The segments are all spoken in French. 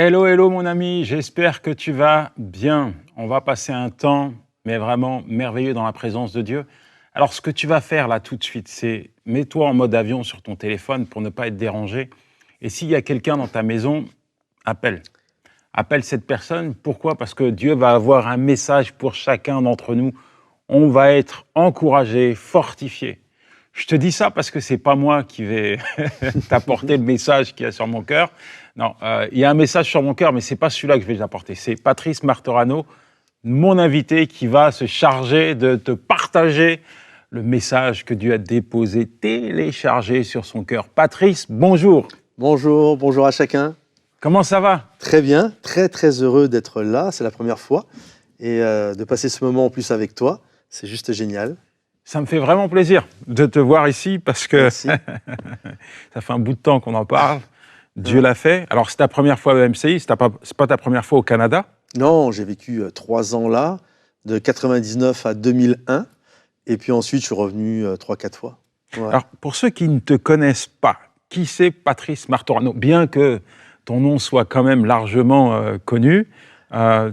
Hello, hello mon ami, j'espère que tu vas bien. On va passer un temps, mais vraiment merveilleux dans la présence de Dieu. Alors ce que tu vas faire là tout de suite, c'est mets-toi en mode avion sur ton téléphone pour ne pas être dérangé. Et s'il y a quelqu'un dans ta maison, appelle. Appelle cette personne. Pourquoi? Parce que Dieu va avoir un message pour chacun d'entre nous. On va être encouragé, fortifié. Je te dis ça parce que c'est pas moi qui vais t'apporter le message qu'il y a sur mon cœur. Non, il y a un message sur mon cœur, mais c'est pas celui-là que je vais t'apporter. C'est Patrice Martorano, mon invité, qui va se charger de te partager le message que Dieu a déposé, téléchargé sur son cœur. Patrice, bonjour. Bonjour, bonjour à chacun. Comment ça va? Très bien, très très heureux d'être là, c'est la première fois. Et de passer ce moment en plus avec toi, c'est juste génial. Ça me fait vraiment plaisir de te voir ici parce que Merci. ça fait un bout de temps qu'on en parle. Dieu l'a fait. Alors, c'est ta première fois au MCI, c'est pas ta première fois au Canada? Non, j'ai vécu 3 ans là, de 99 à 2001. Et puis ensuite, je suis revenu 3-4 fois. Ouais. Alors, pour ceux qui ne te connaissent pas, qui c'est Patrice Martorano? Bien que ton nom soit quand même largement connu,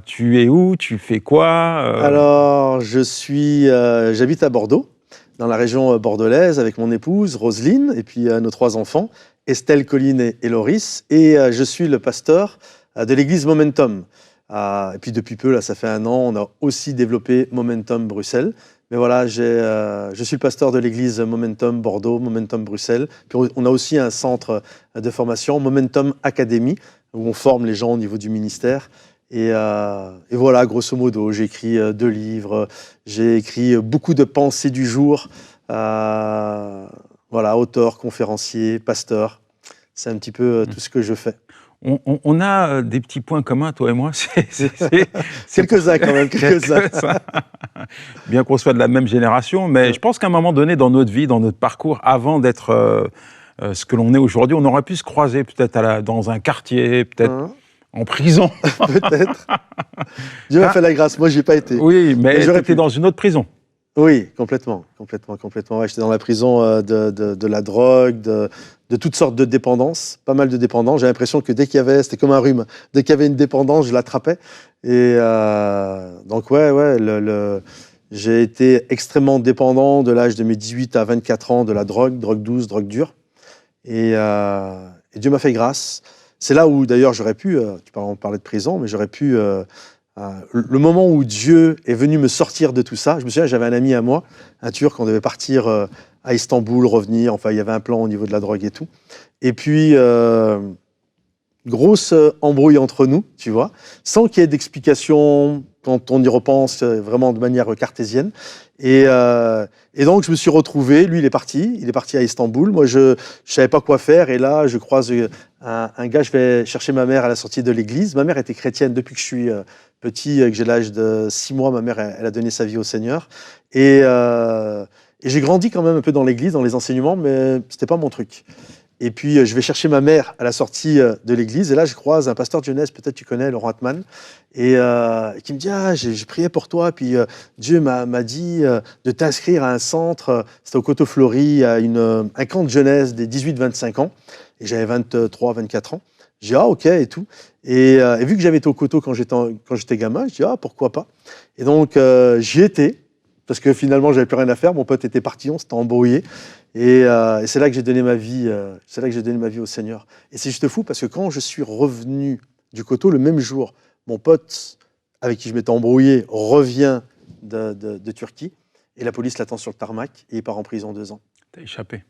tu es où? Tu fais quoi? Alors, j'habite à Bordeaux, dans la région bordelaise, avec mon épouse, Roselyne, et puis nos 3 enfants, Estelle, Colline et Loris. Et je suis le pasteur de l'église Momentum. Et puis depuis peu, là, ça fait 1 an, on a aussi développé Momentum Bruxelles. Mais voilà, je suis le pasteur de l'église Momentum Bordeaux, Momentum Bruxelles. Puis on a aussi un centre de formation, Momentum Academy, où on forme les gens au niveau du ministère. Et voilà, grosso modo, j'ai écrit 2 livres, j'ai écrit beaucoup de pensées du jour. Voilà, auteur, conférencier, pasteur. C'est un petit peu tout ce que je fais. On a des petits points communs, toi et moi. Quelques-uns quand même, quelques-uns. Bien qu'on soit de la même génération, mais je pense qu'à un moment donné dans notre vie, dans notre parcours, avant d'être ce que l'on est aujourd'hui, on aurait pu se croiser peut-être dans un quartier, peut-être en prison. Peut-être. Dieu a fait la grâce, moi j'y ai pas été. Oui, mais j'aurais été dans une autre prison. Oui, complètement. Ouais, j'étais dans la prison de la drogue, de toutes sortes de dépendances, pas mal de dépendances. J'ai l'impression que dès qu'il y avait, c'était comme un rhume, dès qu'il y avait une dépendance, je l'attrapais. Et donc ouais, j'ai été extrêmement dépendant de l'âge de mes 18 à 24 ans de la drogue douce, drogue dure. Et Dieu m'a fait grâce. C'est là où d'ailleurs j'aurais pu, tu parlais de prison, mais j'aurais pu... le moment où Dieu est venu me sortir de tout ça, je me souviens, j'avais un ami à moi, un Turc, on devait partir à Istanbul, revenir, enfin il y avait un plan au niveau de la drogue et tout. Et puis, grosse embrouille entre nous, tu vois, sans qu'il y ait d'explication quand on y repense vraiment de manière cartésienne. Et donc je me suis retrouvé, lui il est parti à Istanbul, moi je savais pas quoi faire, et là je croise un gars, je vais chercher ma mère à la sortie de l'église. Ma mère était chrétienne depuis que je suis petit, que j'ai l'âge de 6 mois, ma mère elle a donné sa vie au Seigneur. Et j'ai grandi quand même un peu dans l'église, dans les enseignements, mais c'était pas mon truc. Et puis, je vais chercher ma mère à la sortie de l'église. Et là, je croise un pasteur de jeunesse, peut-être tu connais, Laurent Atman, et qui me dit « Ah, j'ai prié pour toi, puis Dieu m'a dit de t'inscrire à un centre. » C'était au Coteau-Fleury, à un camp de jeunesse des 18-25 ans. Et j'avais 23, 24 ans. J'ai dit « Ah, ok, et tout. » Et vu que j'avais été au Coteau quand j'étais gamin, je dis « Ah, pourquoi pas ?» Et donc, j'y étais, parce que finalement, j'avais plus rien à faire. Mon pote était parti, on s'était embrouillé. Et c'est là que j'ai donné ma vie. C'est là que j'ai donné ma vie au Seigneur. Et c'est juste fou parce que quand je suis revenu du Coteau le même jour, mon pote avec qui je m'étais embrouillé revient de Turquie et la police l'attend sur le tarmac et il part en prison 2 ans. T'as échappé.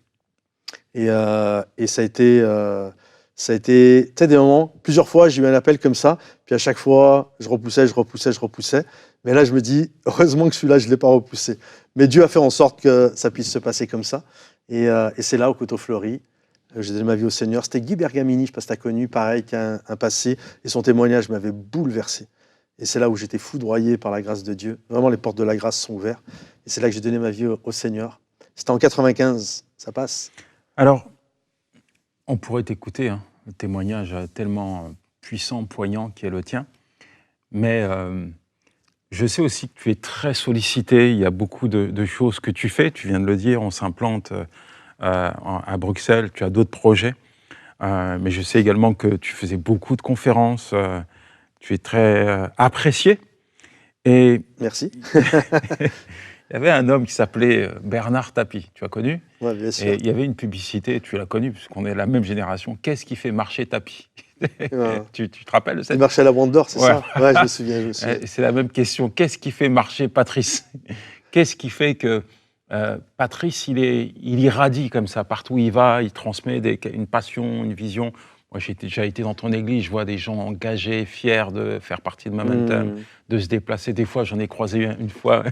Et ça a été, tu sais, des moments. Plusieurs fois, j'ai eu un appel comme ça. Puis à chaque fois, je repoussais. Mais là, je me dis, heureusement que celui-là, je l'ai pas repoussé. Mais Dieu a fait en sorte que ça puisse se passer comme ça. Et c'est là, au Coteau-Fleury, j'ai donné ma vie au Seigneur. C'était Guy Bergamini, je ne sais pas si tu as connu, pareil, qui a un passé. Et son témoignage m'avait bouleversé. Et c'est là où j'étais foudroyé par la grâce de Dieu. Vraiment, les portes de la grâce sont ouvertes. Et c'est là que j'ai donné ma vie au Seigneur. C'était en 95, ça passe. Alors, on pourrait t'écouter, hein, le témoignage tellement puissant, poignant qui est le tien. Mais je sais aussi que tu es très sollicité. Il y a beaucoup de choses que tu fais. Tu viens de le dire, on s'implante à Bruxelles. Tu as d'autres projets. mais je sais également que tu faisais beaucoup de conférences. Tu es très apprécié. Et Merci. il y avait un homme qui s'appelait Bernard Tapie, tu as connu? Ouais, bien sûr. Et il y avait une publicité, tu l'as connue, puisqu'on est de la même génération. Qu'est-ce qui fait marcher Tapie? Ouais. Tu te rappelles de Il cette... marchait à la Bande d'Or, c'est Ouais. ça? Ouais, je me souviens, je me souviens. C'est la même question. Qu'est-ce qui fait marcher Patrice? Qu'est-ce qui fait que Patrice, il irradie comme ça, partout où il va, il transmet une passion, une vision. Moi, j'ai déjà été dans ton église, je vois des gens engagés, fiers de faire partie de Momentum, de se déplacer. Des fois, j'en ai croisé une fois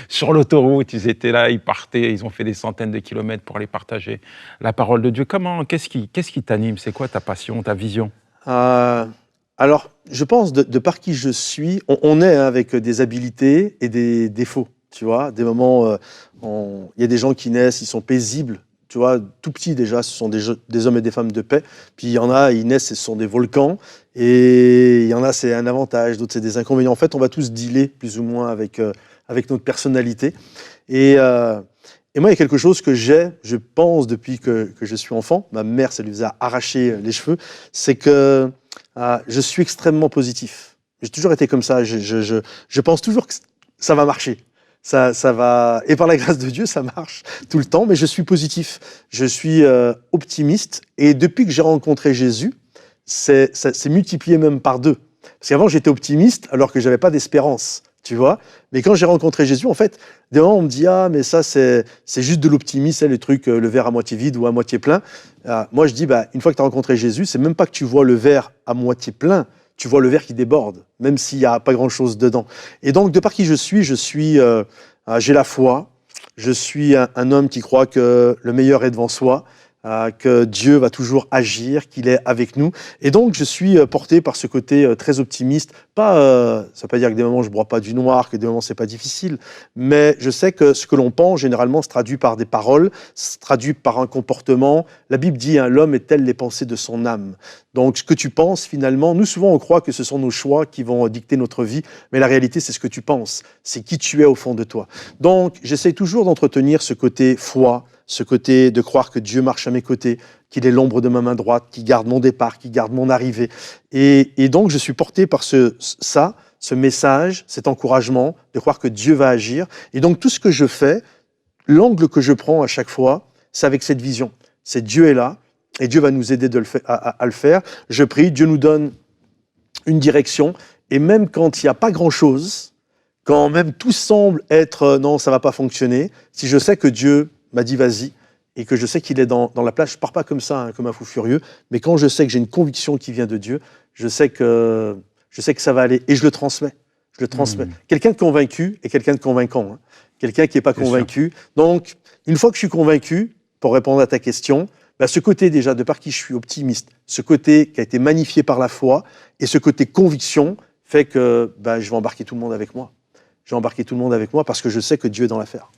sur l'autoroute, ils étaient là, ils partaient, ils ont fait des centaines de kilomètres pour aller partager la parole de Dieu. Qu'est-ce qui t'anime? C'est quoi ta passion, ta vision? Alors, je pense, de par qui je suis, on est avec des habilités et des défauts, tu vois. Des moments, il y a des gens qui naissent, ils sont paisibles, tu vois, tout petits déjà, ce sont des hommes et des femmes de paix. Puis il y en a, ils naissent, ce sont des volcans. Et il y en a, c'est un avantage, d'autres, c'est des inconvénients. En fait, on va tous dealer plus ou moins avec notre personnalité. Et moi, il y a quelque chose que je pense, depuis que je suis enfant, ma mère, ça lui faisait arracher les cheveux, c'est que je suis extrêmement positif. J'ai toujours été comme ça. Je pense toujours que ça va marcher. Ça va. Et par la grâce de Dieu, ça marche tout le temps. Mais je suis positif. Je suis optimiste. Et depuis que j'ai rencontré Jésus, ça s'est multiplié même par 2. Parce qu'avant, j'étais optimiste alors que j'avais pas d'espérance. Tu vois? Mais quand j'ai rencontré Jésus, en fait, des moments, on me dit, ah, mais ça, c'est juste de l'optimisme, c'est le truc, le verre à moitié vide ou à moitié plein. Moi, je dis, une fois que tu as rencontré Jésus, c'est même pas que tu vois le verre à moitié plein, tu vois le verre qui déborde, même s'il n'y a pas grand-chose dedans. Et donc, de par qui je suis, j'ai la foi, je suis un homme qui croit que le meilleur est devant soi, que Dieu va toujours agir, qu'il est avec nous. Et donc, je suis porté par ce côté très optimiste. Ça ne veut pas dire que des moments, je ne broie pas du noir, que des moments, ce n'est pas difficile. Mais je sais que ce que l'on pense, généralement, se traduit par des paroles, se traduit par un comportement. La Bible dit, l'homme est tel les pensées de son âme. Donc, ce que tu penses, finalement, nous, souvent, on croit que ce sont nos choix qui vont dicter notre vie. Mais la réalité, c'est ce que tu penses. C'est qui tu es au fond de toi. Donc, j'essaie toujours d'entretenir ce côté foi, ce côté de croire que Dieu marche à mes côtés, qu'il est l'ombre de ma main droite, qui garde mon départ, qui garde mon arrivée. Et donc, je suis porté par ce message, cet encouragement de croire que Dieu va agir. Et donc, tout ce que je fais, l'angle que je prends à chaque fois, c'est avec cette vision. C'est Dieu est là et Dieu va nous aider à le faire. Je prie, Dieu nous donne une direction. Et même quand il n'y a pas grand-chose, quand même tout semble être non, ça ne va pas fonctionner, si je sais que Dieu m'a dit vas-y, et que je sais qu'il est dans la place, je ne pars pas comme ça, comme un fou furieux, mais quand je sais que j'ai une conviction qui vient de Dieu, je sais que ça va aller, et je le transmets. Quelqu'un de convaincu est quelqu'un de convaincant. Hein. Quelqu'un qui n'est pas convaincu. Donc, une fois que je suis convaincu, pour répondre à ta question, ce côté déjà, de par qui je suis optimiste, ce côté qui a été magnifié par la foi, et ce côté conviction, fait que je vais embarquer tout le monde avec moi. Je vais embarquer tout le monde avec moi parce que je sais que Dieu est dans l'affaire.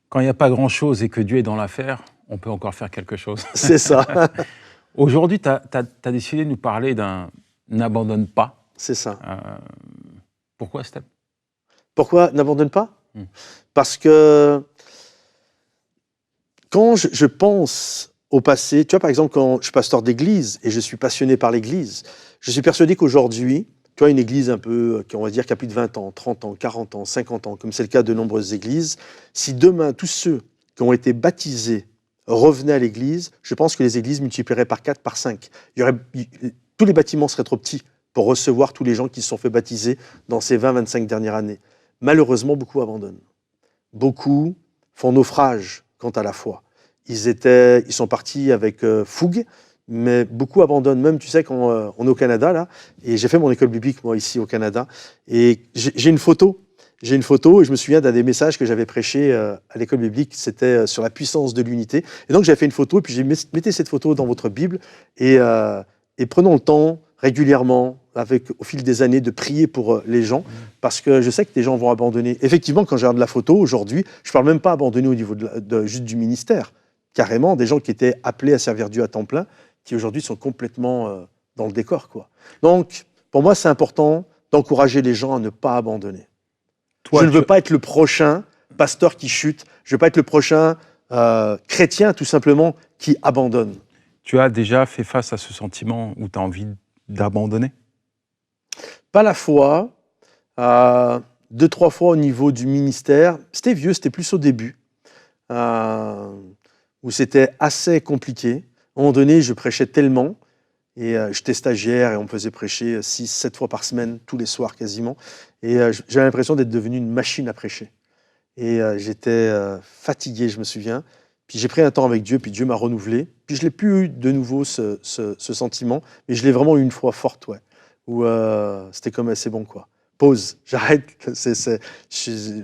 Quand il n'y a pas grand-chose et que Dieu est dans l'affaire, on peut encore faire quelque chose. C'est ça. Aujourd'hui, tu as décidé de nous parler d'un « n'abandonne pas ». C'est ça. Pourquoi, Steph? Pourquoi n'abandonne pas? Parce que quand je pense au passé, tu vois, par exemple, quand je suis pasteur d'église et je suis passionné par l'église, je suis persuadé qu'aujourd'hui, tu vois, une église un peu, on va dire, qui a plus de 20 ans, 30 ans, 40 ans, 50 ans, comme c'est le cas de nombreuses églises, si demain, tous ceux qui ont été baptisés revenaient à l'église, je pense que les églises multiplieraient par 4, par 5. Tous les bâtiments seraient trop petits pour recevoir tous les gens qui se sont fait baptiser dans ces 20-25 dernières années. Malheureusement, beaucoup abandonnent. Beaucoup font naufrage quant à la foi. Ils sont partis avec fougue, mais beaucoup abandonnent. Même, tu sais, quand on est au Canada, là, et j'ai fait mon école biblique, moi, ici, au Canada, et j'ai une photo. J'ai une photo, et je me souviens d'un des messages que j'avais prêché à l'école biblique, c'était sur la puissance de l'unité. Et donc, j'avais fait une photo, et puis j'ai mis mettez cette photo dans votre Bible, et prenons le temps, régulièrement, au fil des années, de prier pour les gens, parce que je sais que des gens vont abandonner. Effectivement, quand je regarde la photo, aujourd'hui, je ne parle même pas abandonner au niveau juste du ministère. Carrément, des gens qui étaient appelés à servir Dieu à temps plein, qui aujourd'hui sont complètement dans le décor, quoi. Donc, pour moi, c'est important d'encourager les gens à ne pas abandonner. Je ne veux pas être le prochain pasteur qui chute, je ne veux pas être le prochain chrétien, tout simplement, qui abandonne. Tu as déjà fait face à ce sentiment où tu as envie d'abandonner? Pas la fois, 2-3 fois au niveau du ministère. C'était vieux, c'était plus au début, où c'était assez compliqué. À un moment donné, je prêchais tellement, et j'étais stagiaire et on me faisait prêcher 6-7 fois par semaine, tous les soirs quasiment. Et j'avais l'impression d'être devenu une machine à prêcher. Et j'étais fatigué, je me souviens. Puis j'ai pris un temps avec Dieu, puis Dieu m'a renouvelé. Puis je l'ai plus eu de nouveau ce sentiment, mais je l'ai vraiment eu une fois forte, ouais, où c'était comme c'est bon quoi. Pause, j'arrête.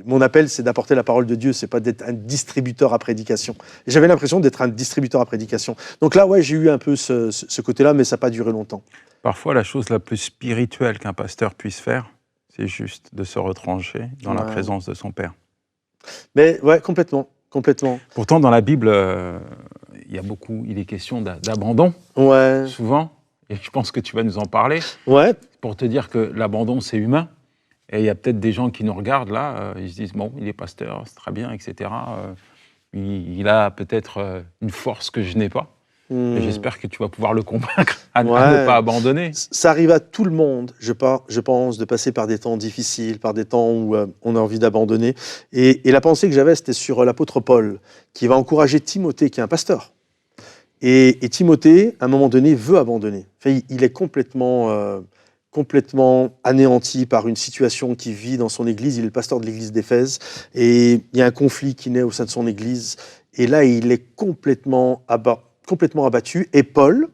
Mon appel, c'est d'apporter la parole de Dieu, c'est pas d'être un distributeur à prédication. Et j'avais l'impression d'être un distributeur à prédication. Donc là, ouais, j'ai eu un peu ce côté-là, mais ça n'a pas duré longtemps. Parfois, la chose la plus spirituelle qu'un pasteur puisse faire, c'est juste de se retrancher dans la présence de son Père. Mais ouais, complètement. Pourtant, dans la Bible, il est question d'abandon, souvent, et je pense que tu vas nous en parler, pour te dire que l'abandon, c'est humain, et il y a peut-être des gens qui nous regardent là, ils se disent, bon, il est pasteur, c'est très bien, etc. Il a peut-être une force que je n'ai pas, et j'espère que tu vas pouvoir le convaincre à ne pas abandonner. Ça arrive à tout le monde, je pense, de passer par des temps difficiles, par des temps où on a envie d'abandonner. Et la pensée que j'avais, c'était sur l'apôtre Paul, qui va encourager Timothée, qui est un pasteur. Et Timothée, à un moment donné, veut abandonner. Enfin, il est complètement anéanti par une situation qu'il vit dans son église. Il est le pasteur de l'église d'Éphèse. Et il y a un conflit qui naît au sein de son église. Et là, il est complètement abattu. Et Paul,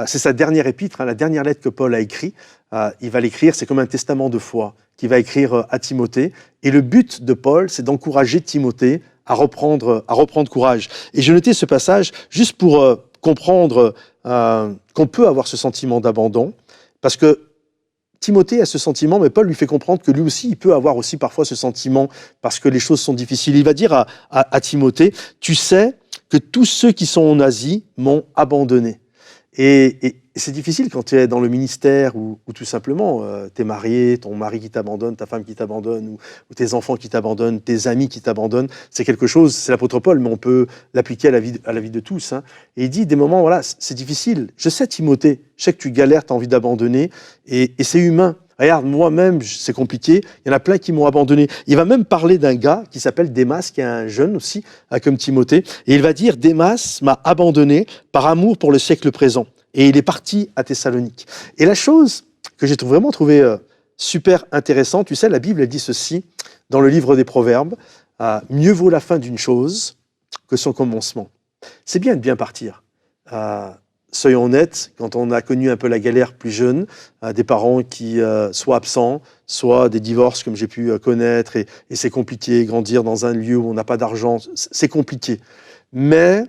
c'est sa dernière épître, la dernière lettre que Paul a écrite. Il va l'écrire, c'est comme un testament de foi qu'il va écrire à Timothée. Et le but de Paul, c'est d'encourager Timothée à reprendre courage. Et j'ai noté ce passage juste pour comprendre qu'on peut avoir ce sentiment d'abandon, parce que Timothée a ce sentiment, mais Paul lui fait comprendre que lui aussi, il peut avoir aussi parfois ce sentiment, parce que les choses sont difficiles. Il va dire à Timothée, « Tu sais que tous ceux qui sont en Asie m'ont abandonné. » Et c'est difficile quand tu es dans le ministère ou tout simplement, tu es marié, ton mari qui t'abandonne, ta femme qui t'abandonne, ou tes enfants qui t'abandonnent, tes amis qui t'abandonnent. C'est quelque chose, c'est l'apôtre Paul, mais on peut l'appliquer à la vie de tous. Et il dit, des moments, voilà, c'est difficile. Je sais, Timothée, je sais que tu galères, tu as envie d'abandonner, et c'est humain. Regarde, moi-même, c'est compliqué. Il y en a plein qui m'ont abandonné. Il va même parler d'un gars qui s'appelle Démas, qui est un jeune aussi, comme Timothée. Et il va dire, Démas m'a abandonné par amour pour le siècle présent. Et il est parti à Thessalonique. Et la chose que j'ai vraiment trouvé super intéressante, tu sais, la Bible, elle dit ceci, dans le livre des Proverbes, mieux vaut la fin d'une chose que son commencement. C'est bien de bien partir. Soyons honnêtes, quand on a connu un peu la galère plus jeune, des parents qui soient absents, soit des divorces comme j'ai pu connaître, et c'est compliqué, grandir dans un lieu où on n'a pas d'argent, c'est compliqué. Mais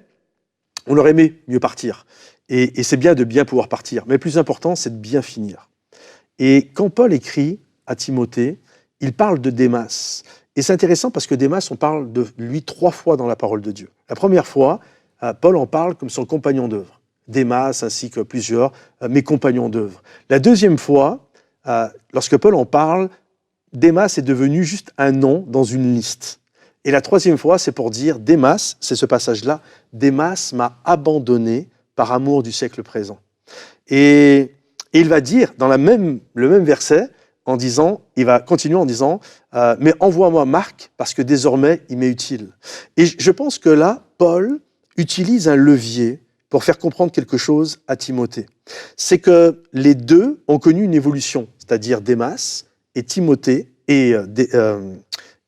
on aurait aimé mieux partir. Et c'est bien de bien pouvoir partir. Mais le plus important, c'est de bien finir. Et quand Paul écrit à Timothée, il parle de Démas. Et c'est intéressant parce que Démas, on parle de lui 3 fois dans la parole de Dieu. La première fois, Paul en parle comme son compagnon d'œuvre. Démas ainsi que plusieurs, mes compagnons d'œuvre. La deuxième fois, lorsque Paul en parle, Démas est devenu juste un nom dans une liste. Et la troisième fois, c'est pour dire, Démas, c'est ce passage-là, Démas m'a abandonné par amour du siècle présent. Et il va dire, dans le même verset, il va continuer en disant, mais envoie-moi Marc, parce que désormais, il m'est utile. Et je pense que là, Paul utilise un levier pour faire comprendre quelque chose à Timothée. C'est que les deux ont connu une évolution, c'est-à-dire Démas et Timothée et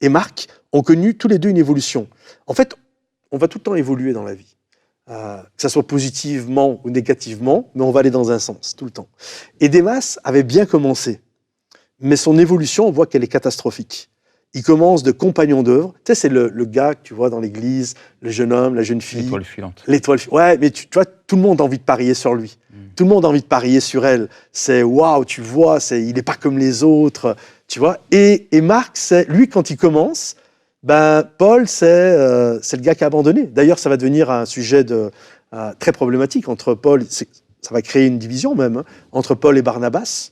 Marc ont connu tous les deux une évolution. En fait, on va tout le temps évoluer dans la vie. Que ça soit positivement ou négativement, mais on va aller dans un sens, tout le temps. Et Démas avait bien commencé, mais son évolution, on voit qu'elle est catastrophique. Il commence de compagnon d'œuvre. Tu sais, c'est le gars que tu vois dans l'église, le jeune homme, la jeune fille. L'étoile filante. Ouais, mais tu vois, tout le monde a envie de parier sur lui. Tout le monde a envie de parier sur elle. C'est waouh, tu vois, il n'est pas comme les autres, tu vois. Et Marc, c'est lui, quand il commence, Paul, c'est le gars qui a abandonné. D'ailleurs, ça va devenir un sujet très problématique entre Paul, ça va créer une division même, entre Paul et Barnabas,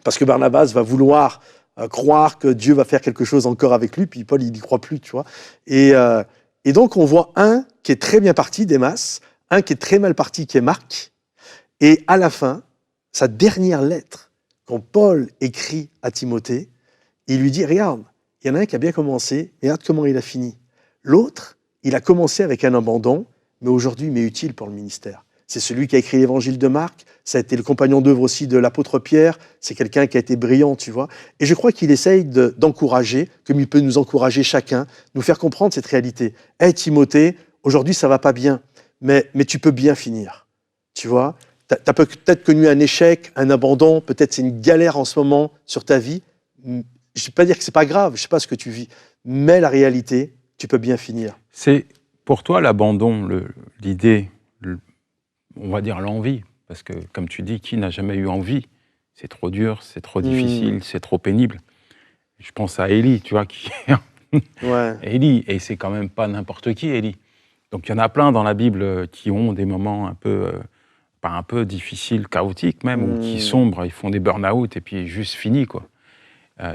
parce que Barnabas va vouloir croire que Dieu va faire quelque chose encore avec lui, puis Paul, il n'y croit plus, tu vois. Et donc, on voit un qui est très bien parti, Démas, un qui est très mal parti, qui est Marc, et à la fin, sa dernière lettre, quand Paul écrit à Timothée, il lui dit, regarde, il y en a un qui a bien commencé, et regarde comment il a fini. L'autre, il a commencé avec un abandon, mais aujourd'hui, il m'est utile pour le ministère. C'est celui qui a écrit l'évangile de Marc, ça a été le compagnon d'œuvre aussi de l'apôtre Pierre, c'est quelqu'un qui a été brillant, tu vois. Et je crois qu'il essaye d'encourager, comme il peut nous encourager chacun, nous faire comprendre cette réalité. Hey Timothée, aujourd'hui ça va pas bien, mais tu peux bien finir, tu vois. T'as peut-être connu un échec, un abandon, peut-être c'est une galère en ce moment sur ta vie. Je ne vais pas dire que c'est pas grave, je sais pas ce que tu vis, mais la réalité, tu peux bien finir. C'est pour toi l'abandon, l'idée, on va dire l'envie, parce que comme tu dis, qui n'a jamais eu envie? C'est trop dur, c'est trop difficile, c'est trop pénible. Je pense à Élie, tu vois, Ouais. Élie, et c'est quand même pas n'importe qui, Élie. Donc il y en a plein dans la Bible qui ont des moments un peu, pas un peu difficiles, chaotiques même, ou qui sombrent, ils font des burn-out et puis juste fini, quoi.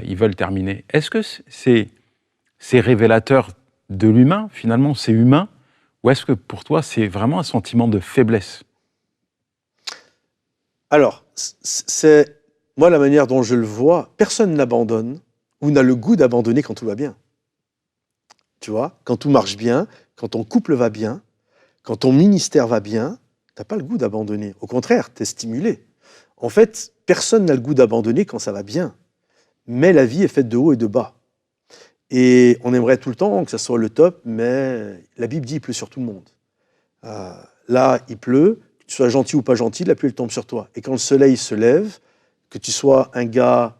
Ils veulent terminer. Est-ce que c'est révélateur de l'humain, finalement, c'est humain, ou est-ce que pour toi, c'est vraiment un sentiment de faiblesse? Alors, c'est moi la manière dont je le vois, personne n'abandonne ou n'a le goût d'abandonner quand tout va bien. Tu vois, quand tout marche bien, quand ton couple va bien, quand ton ministère va bien, t'as pas le goût d'abandonner. Au contraire, tu es stimulé. En fait, personne n'a le goût d'abandonner quand ça va bien. Mais la vie est faite de haut et de bas. Et on aimerait tout le temps que ça soit le top, mais la Bible dit qu'il pleut sur tout le monde. Là, il pleut, que tu sois gentil ou pas gentil, la pluie elle tombe sur toi. Et quand le soleil se lève, que tu sois un gars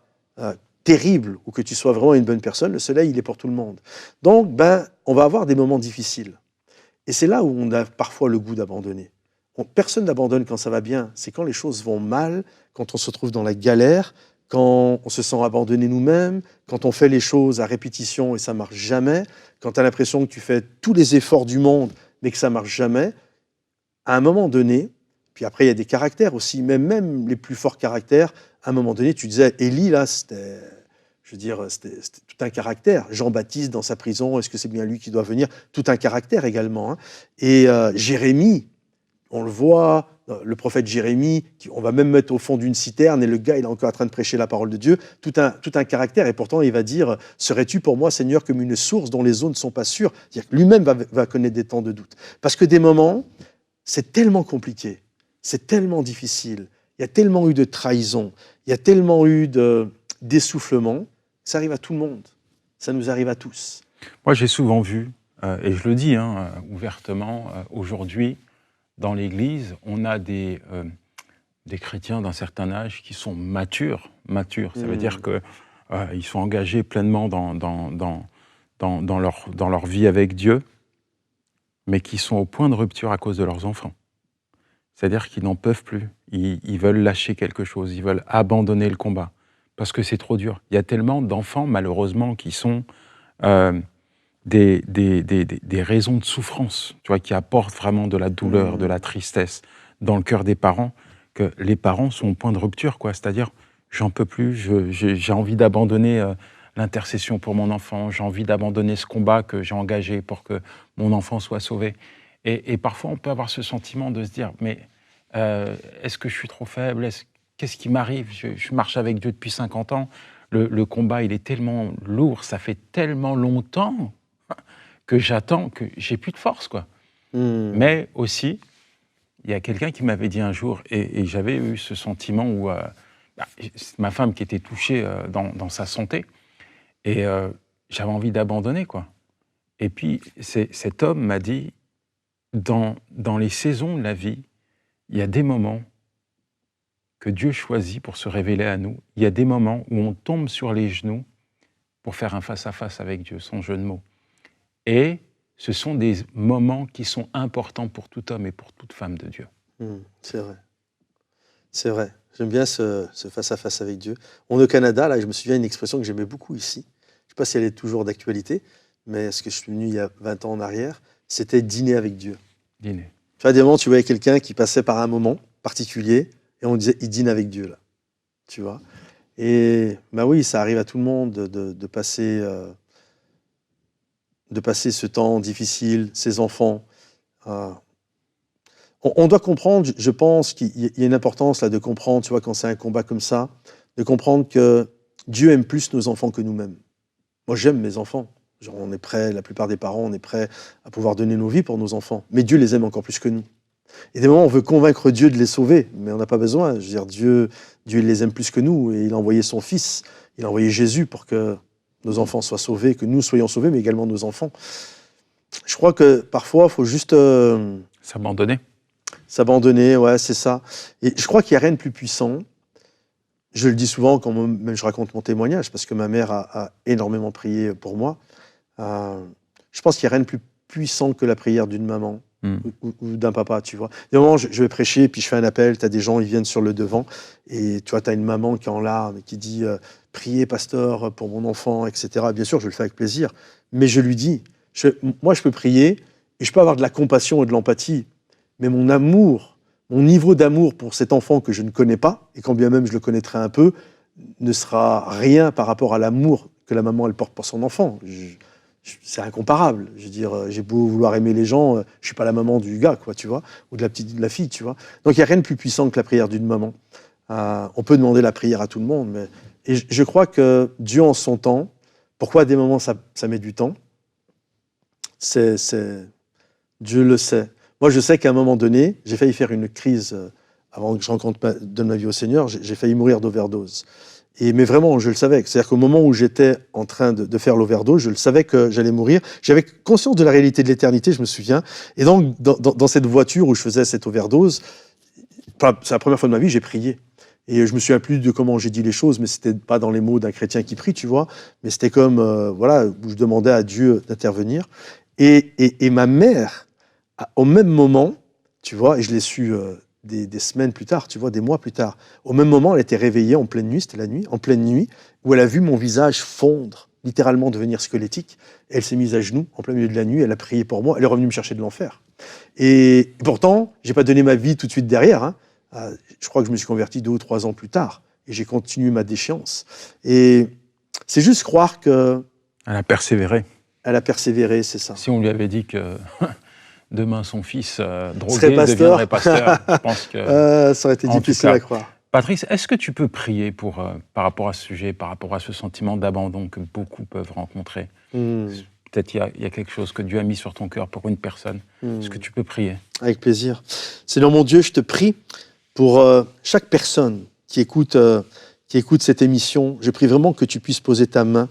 terrible ou que tu sois vraiment une bonne personne, le soleil, il est pour tout le monde. Donc, on va avoir des moments difficiles. Et c'est là où on a parfois le goût d'abandonner. Personne n'abandonne quand ça va bien. C'est quand les choses vont mal, quand on se trouve dans la galère, quand on se sent abandonné nous-mêmes, quand on fait les choses à répétition et ça marche jamais, quand tu as l'impression que tu fais tous les efforts du monde mais que ça marche jamais. À un moment donné, puis après il y a des caractères aussi, même les plus forts caractères, à un moment donné, tu disais, Élie, là, c'était tout un caractère. Jean-Baptiste dans sa prison, est-ce que c'est bien lui qui doit venir? Tout un caractère également. Hein. Et Jérémie, on le voit, le prophète Jérémie, on va même mettre au fond d'une citerne et le gars, il est encore en train de prêcher la parole de Dieu, tout un caractère. Et pourtant, il va dire, serais-tu pour moi, Seigneur, comme une source dont les eaux ne sont pas sûres? C'est-à-dire que lui-même va connaître des temps de doute. Parce que des moments, c'est tellement compliqué, c'est tellement difficile, il y a tellement eu de trahison, il y a tellement eu d'essoufflement, ça arrive à tout le monde, ça nous arrive à tous. Moi, j'ai souvent vu, et je le dis ouvertement, aujourd'hui, dans l'Église, on a des chrétiens d'un certain âge qui sont matures. Ça veut dire qu'ils sont engagés pleinement dans leur vie avec Dieu, mais qui sont au point de rupture à cause de leurs enfants. C'est-à-dire qu'ils n'en peuvent plus. Ils veulent lâcher quelque chose, ils veulent abandonner le combat, parce que c'est trop dur. Il y a tellement d'enfants, malheureusement, qui sont des raisons de souffrance, tu vois, qui apportent vraiment de la douleur, de la tristesse dans le cœur des parents, que les parents sont au point de rupture, quoi. C'est-à-dire, j'en peux plus, j'ai envie d'abandonner l'intercession pour mon enfant, j'ai envie d'abandonner ce combat que j'ai engagé pour que mon enfant soit sauvé. Et parfois, on peut avoir ce sentiment de se dire, mais est-ce que je suis trop faible? Qu'est-ce qui m'arrive? Je marche avec Dieu depuis 50 ans. Le combat, il est tellement lourd, ça fait tellement longtemps que j'attends, que j'ai plus de force, quoi. Mais aussi, il y a quelqu'un qui m'avait dit un jour, et j'avais eu ce sentiment où c'est ma femme qui était touchée dans sa santé, et j'avais envie d'abandonner, quoi. Et puis, cet homme m'a dit, dans les saisons de la vie, il y a des moments que Dieu choisit pour se révéler à nous. Il y a des moments où on tombe sur les genoux pour faire un face-à-face avec Dieu, sans jeu de mots. Et ce sont des moments qui sont importants pour tout homme et pour toute femme de Dieu. C'est vrai. C'est vrai. J'aime bien ce face-à-face avec Dieu. On est au Canada, là, je me souviens d'une expression que j'aimais beaucoup ici. Je ne sais pas si elle est toujours d'actualité, mais ce que je suis venu il y a 20 ans en arrière, c'était dîner avec Dieu. Dîner. Tu vois, des moments, tu voyais quelqu'un qui passait par un moment particulier et on disait, il dîne avec Dieu, là. Tu vois. Et oui, ça arrive à tout le monde de passer ce temps difficile, ses enfants. On doit comprendre, je pense qu'il y a une importance là de comprendre, tu vois, quand c'est un combat comme ça, de comprendre que Dieu aime plus nos enfants que nous-mêmes. Moi, j'aime mes enfants. Genre, on est prêt, la plupart des parents, on est prêt à pouvoir donner nos vies pour nos enfants. Mais Dieu les aime encore plus que nous. Et des moments, on veut convaincre Dieu de les sauver, mais on n'a pas besoin. Je veux dire, Dieu il les aime plus que nous, et il a envoyé son Fils, il a envoyé Jésus pour que nos enfants soient sauvés, que nous soyons sauvés, mais également nos enfants. Je crois que parfois, il faut juste s'abandonner, ouais, c'est ça. Et je crois qu'il n'y a rien de plus puissant. Je le dis souvent quand même je raconte mon témoignage, parce que ma mère a énormément prié pour moi. Je pense qu'il n'y a rien de plus puissant que la prière d'une maman ou d'un papa, tu vois. Des moments, je vais prêcher, puis je fais un appel, tu as des gens, ils viennent sur le devant, et tu vois, tu as une maman qui est en larmes, qui dit « Priez, pasteur, pour mon enfant, etc. » Bien sûr, je le fais avec plaisir, mais je lui dis, moi, je peux prier, et je peux avoir de la compassion et de l'empathie, mais mon amour, mon niveau d'amour pour cet enfant que je ne connais pas, et quand bien même je le connaîtrai un peu, ne sera rien par rapport à l'amour que la maman, elle porte pour son enfant. C'est incomparable. Je veux dire, j'ai beau vouloir aimer les gens, je suis pas la maman du gars, quoi, tu vois, ou de la fille, tu vois. Donc il y a rien de plus puissant que la prière d'une maman. On peut demander la prière à tout le monde, mais et je crois que Dieu en son temps. Pourquoi à des moments ça met du temps? Dieu le sait. Moi, je sais qu'à un moment donné, j'ai failli faire une crise avant que je donne ma vie au Seigneur. J'ai failli mourir d'overdose. Mais vraiment, je le savais. C'est-à-dire qu'au moment où j'étais en train de faire l'overdose, je le savais que j'allais mourir. J'avais conscience de la réalité de l'éternité, je me souviens. Et donc, dans cette voiture où je faisais cette overdose, c'est la première fois de ma vie, j'ai prié. Et je me souviens plus de comment j'ai dit les choses, mais c'était pas dans les mots d'un chrétien qui prie, tu vois. Mais c'était comme, voilà, où je demandais à Dieu d'intervenir. Et ma mère, au même moment, tu vois, et je l'ai su des semaines plus tard, tu vois, des mois plus tard, au même moment, elle était réveillée en pleine nuit, c'était la nuit, en pleine nuit, où elle a vu mon visage fondre, littéralement devenir squelettique. Elle s'est mise à genoux en plein milieu de la nuit, elle a prié pour moi, elle est revenue me chercher de l'enfer. Et pourtant, j'ai pas donné ma vie tout de suite derrière. Hein. Je crois que je me suis converti 2 ou 3 ans plus tard, et j'ai continué ma déchéance. Et c'est juste croire que... Elle a persévéré. Elle a persévéré, c'est ça. Si on lui avait dit que demain son fils drogué deviendrait pasteur, je pense que... ça aurait été difficile à croire. Patrice, est-ce que tu peux prier par rapport à ce sujet, par rapport à ce sentiment d'abandon que beaucoup peuvent rencontrer? Peut-être il y a quelque chose que Dieu a mis sur ton cœur pour une personne. Est-ce que tu peux prier? Avec plaisir. Seigneur mon Dieu, je te prie pour chaque personne qui écoute cette émission. Je prie vraiment que tu puisses poser ta main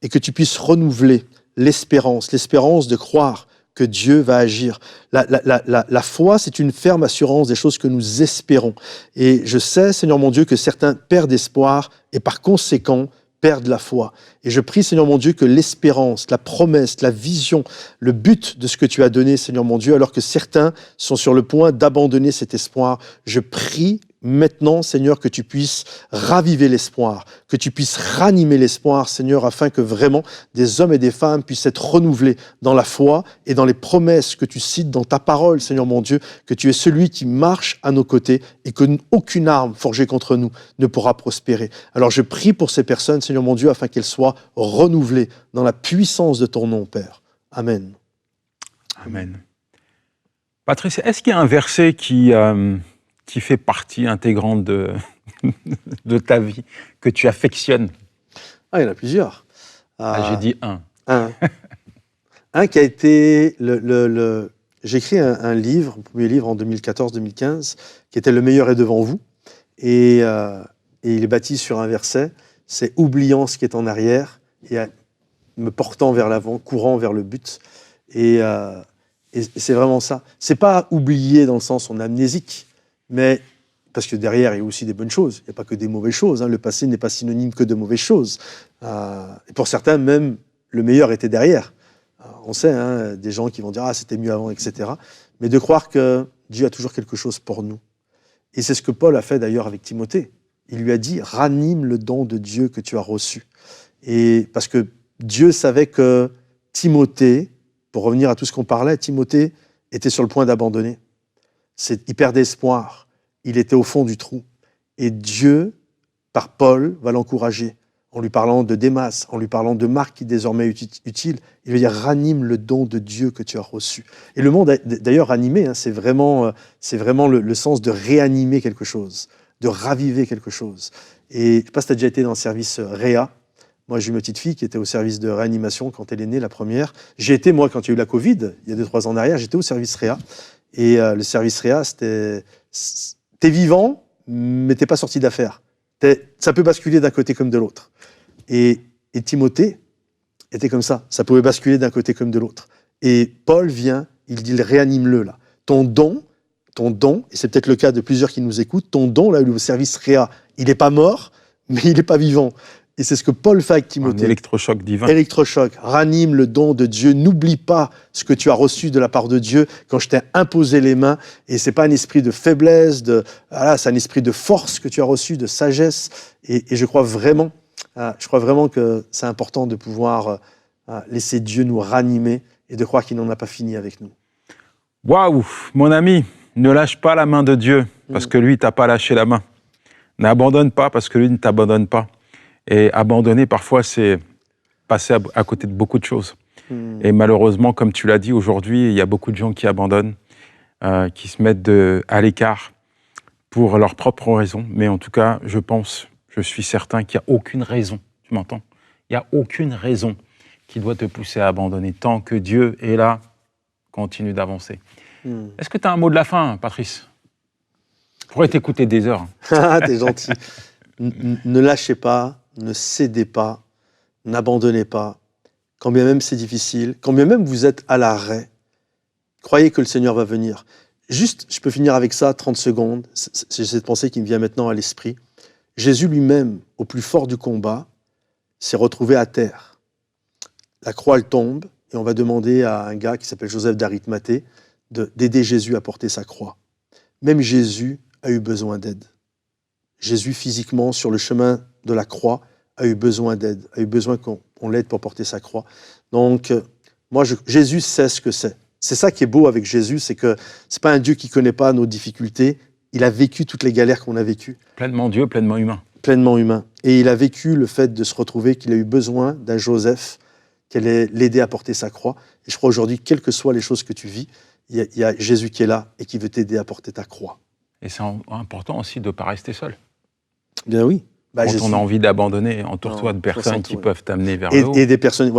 et que tu puisses renouveler l'espérance de croire que Dieu va agir. La foi, c'est une ferme assurance des choses que nous espérons. Et je sais, Seigneur mon Dieu, que certains perdent espoir et par conséquent perdent la foi. Et je prie, Seigneur mon Dieu, que l'espérance, la promesse, la vision, le but de ce que tu as donné, Seigneur mon Dieu, alors que certains sont sur le point d'abandonner cet espoir, je prie maintenant, Seigneur, que tu puisses raviver l'espoir, que tu puisses ranimer l'espoir, Seigneur, afin que vraiment des hommes et des femmes puissent être renouvelés dans la foi et dans les promesses que tu cites dans ta parole, Seigneur mon Dieu, que tu es celui qui marche à nos côtés et que aucune arme forgée contre nous ne pourra prospérer. Alors je prie pour ces personnes, Seigneur mon Dieu, afin qu'elles soient renouvelées dans la puissance de ton nom, Père. Amen. Amen. Patrice, est-ce qu'il y a un verset qui fait partie intégrante de ta vie, que tu affectionnes? Ah, il y en a plusieurs. J'ai dit un. Un qui a été j'ai écrit un livre, un premier livre en 2014-2015, qui était « Le meilleur est devant vous ». Et il est bâti sur un verset, c'est « oubliant ce qui est en arrière et me portant vers l'avant, courant vers le but ». Et c'est vraiment ça. C'est pas oublier dans le sens on est amnésique, mais parce que derrière, il y a aussi des bonnes choses. Il n'y a pas que des mauvaises choses. Hein. Le passé n'est pas synonyme que de mauvaises choses. Et pour certains, même, le meilleur était derrière. On sait, hein, des gens qui vont dire « Ah, c'était mieux avant, etc. » Mais de croire que Dieu a toujours quelque chose pour nous. Et c'est ce que Paul a fait d'ailleurs avec Timothée. Il lui a dit « Ranime le don de Dieu que tu as reçu. » Et parce que Dieu savait que Timothée, pour revenir à tout ce qu'on parlait, Timothée était sur le point d'abandonner. Il perdait espoir. Il était au fond du trou. Et Dieu, par Paul, va l'encourager. en lui parlant de Démas, en lui parlant de Marc qui désormais est utile. Il veut dire ranime le don de Dieu que tu as reçu. Et le monde, d'ailleurs, ranimé, hein, c'est vraiment le sens de réanimer quelque chose, de raviver quelque chose. Et je ne sais pas si tu as déjà été dans le service Réa. Moi, j'ai une petite fille qui était au service de réanimation quand elle est née, la première. J'ai été, moi, quand il y a eu la Covid, il y a 2-3 ans en arrière, j'étais au service Réa. Et le service Réa, c'était... T'es vivant, mais t'es pas sorti d'affaires. Ça peut basculer d'un côté comme de l'autre. Et Timothée était comme ça. Ça pouvait basculer d'un côté comme de l'autre. Et Paul vient, il dit, réanime-le là. Ton don, et c'est peut-être le cas de plusieurs qui nous écoutent, ton don, là, le service Réa, il n'est pas mort, mais il n'est pas vivant. Et c'est ce que Paul fait avec Timothée. Un électrochoc divin. Électrochoc. Ranime le don de Dieu. N'oublie pas ce que tu as reçu de la part de Dieu quand je t'ai imposé les mains. Et c'est pas un esprit de faiblesse, c'est un esprit de force que tu as reçu, de sagesse. Et je crois vraiment que c'est important de pouvoir laisser Dieu nous ranimer et de croire qu'il n'en a pas fini avec nous. Waouh, mon ami, ne lâche pas la main de Dieu parce que lui, t'a pas lâché la main. N'abandonne pas parce que lui ne t'abandonne pas. Et abandonner, parfois, c'est passer à côté de beaucoup de choses. Et malheureusement, comme tu l'as dit, aujourd'hui, il y a beaucoup de gens qui abandonnent, qui se mettent à l'écart pour leurs propres raisons. Mais en tout cas, je suis certain qu'il n'y a aucune raison, tu m'entends? Il n'y a aucune raison qui doit te pousser à abandonner. Tant que Dieu est là, continue d'avancer. Est-ce que tu as un mot de la fin, Patrice? Je pourrais t'écouter des heures. T'es gentil. Ne lâchez pas, ne cédez pas, n'abandonnez pas. Quand bien même c'est difficile, quand bien même vous êtes à l'arrêt, croyez que le Seigneur va venir. Juste, je peux finir avec ça, 30 secondes. C'est cette pensée qui me vient maintenant à l'esprit. Jésus lui-même, au plus fort du combat, s'est retrouvé à terre. La croix, elle tombe, et on va demander à un gars qui s'appelle Joseph d'Arimathée d'aider Jésus à porter sa croix. Même Jésus a eu besoin d'aide. Jésus, physiquement, sur le chemin de la croix, a eu besoin d'aide, a eu besoin qu'on l'aide pour porter sa croix. Donc, Jésus sait ce que c'est. C'est ça qui est beau avec Jésus, c'est que c'est pas un Dieu qui connaît pas nos difficultés. Il a vécu toutes les galères qu'on a vécues. Pleinement Dieu, pleinement humain. Pleinement humain. Et il a vécu le fait de se retrouver qu'il a eu besoin d'un Joseph qui allait l'aider à porter sa croix. Et je crois aujourd'hui, quelles que soient les choses que tu vis, il y a Jésus qui est là et qui veut t'aider à porter ta croix. Et c'est important aussi de ne pas rester seul. Bien oui. Quand on a envie d'abandonner, entoure-toi de personnes qui peuvent t'amener vers le haut. Et des personnes,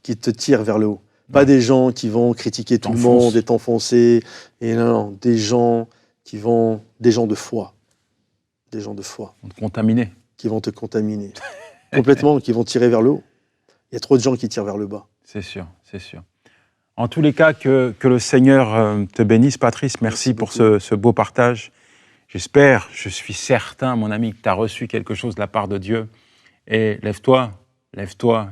qui te tirent vers le haut. Pas des gens qui vont critiquer tout le monde et t'enfoncer. Et non, des gens de foi. Des gens de foi. Contaminés. Qui vont te contaminer. Complètement, qui vont tirer vers le haut. Il y a trop de gens qui tirent vers le bas. C'est sûr, c'est sûr. En tous les cas, que le Seigneur te bénisse, Patrice. Merci pour ce beau partage. J'espère, je suis certain, mon ami, que tu as reçu quelque chose de la part de Dieu. Et lève-toi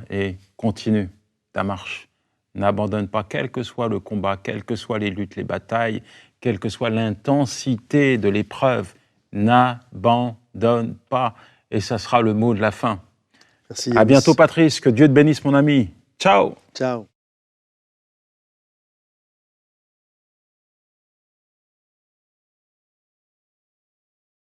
et continue ta marche. N'abandonne pas, quel que soit le combat, quelles que soient les luttes, les batailles, quelle que soit l'intensité de l'épreuve. N'abandonne pas. Et ça sera le mot de la fin. Merci. À bientôt, Patrice. Que Dieu te bénisse, mon ami. Ciao. Ciao.